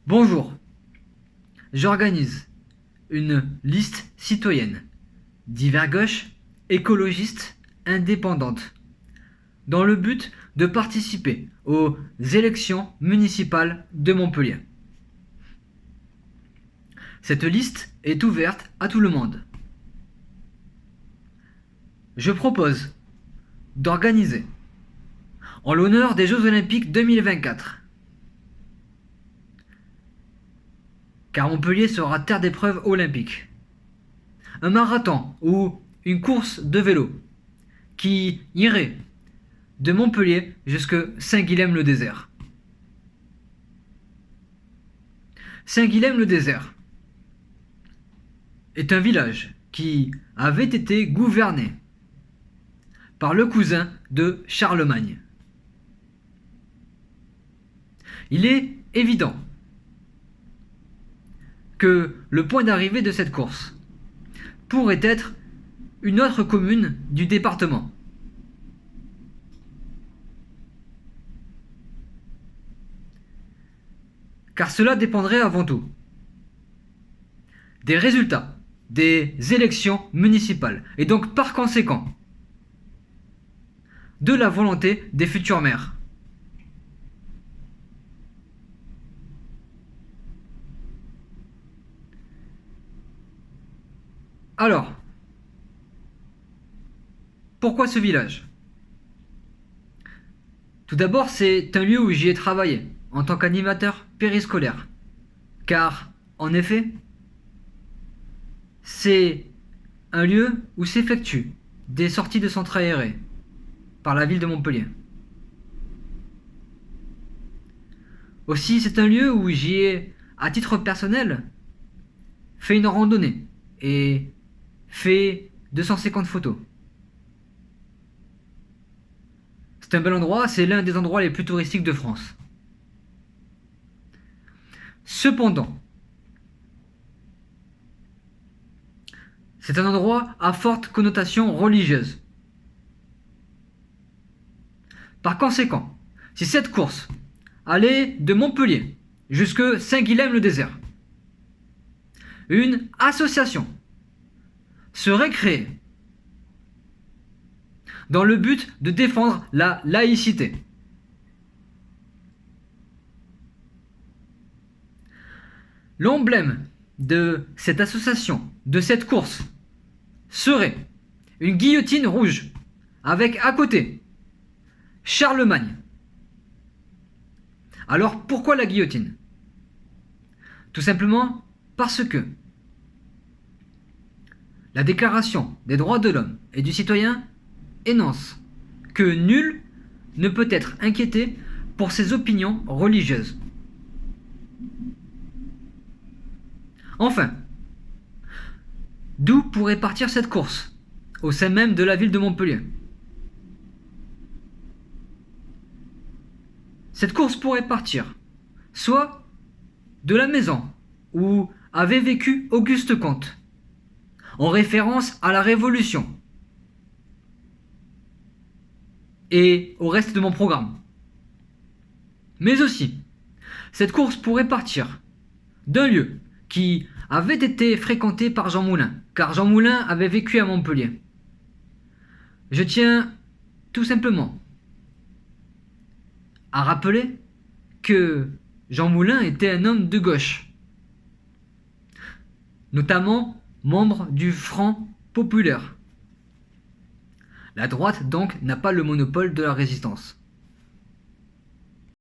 Bonjour, j'organise une liste citoyenne, divers gauche, écologiste, indépendante, dans le but de participer aux élections municipales de Montpellier. Cette liste est ouverte à tout le monde. Je propose d'organiser, en l'honneur des Jeux Olympiques 2024, car Montpellier sera terre d'épreuves olympiques, un marathon ou une course de vélo qui irait de Montpellier jusque Saint-Guilhem-le-Désert. Saint-Guilhem-le-Désert est un village qui avait été gouverné par le cousin de Charlemagne. Il est évident que le point d'arrivée de cette course pourrait être une autre commune du département. Car cela dépendrait avant tout des résultats des élections municipales et donc par conséquent de la volonté des futurs maires. Alors, pourquoi ce village? Tout d'abord, c'est un lieu où j'y ai travaillé en tant qu'animateur périscolaire. Car, en effet, c'est un lieu où s'effectuent des sorties de centres aérés par la ville de Montpellier. Aussi, c'est un lieu où j'y ai, à titre personnel, fait une randonnée et fait 250 photos. C'est un bel endroit, c'est l'un des endroits les plus touristiques de France. Cependant, c'est un endroit à forte connotation religieuse. Par conséquent, si cette course allait de Montpellier jusque Saint-Guilhem-le-Désert, une association serait créée dans le but de défendre la laïcité. L'emblème de cette association, de cette course, serait une guillotine rouge avec à côté Charlemagne. Alors pourquoi la guillotine? Tout simplement parce que la Déclaration des droits de l'homme et du citoyen énonce que nul ne peut être inquiété pour ses opinions religieuses. Enfin, d'où pourrait partir cette course, au sein même de la ville de Montpellier? Cette course pourrait partir soit de la maison où avait vécu Auguste Comte, en référence à la Révolution, et au reste de mon programme. Mais aussi, cette course pourrait partir d'un lieu qui avait été fréquenté par Jean Moulin, car Jean Moulin avait vécu à Montpellier. Je tiens tout simplement à rappeler que Jean Moulin était un homme de gauche, notamment membre du Front populaire. La droite, donc, n'a pas le monopole de la résistance.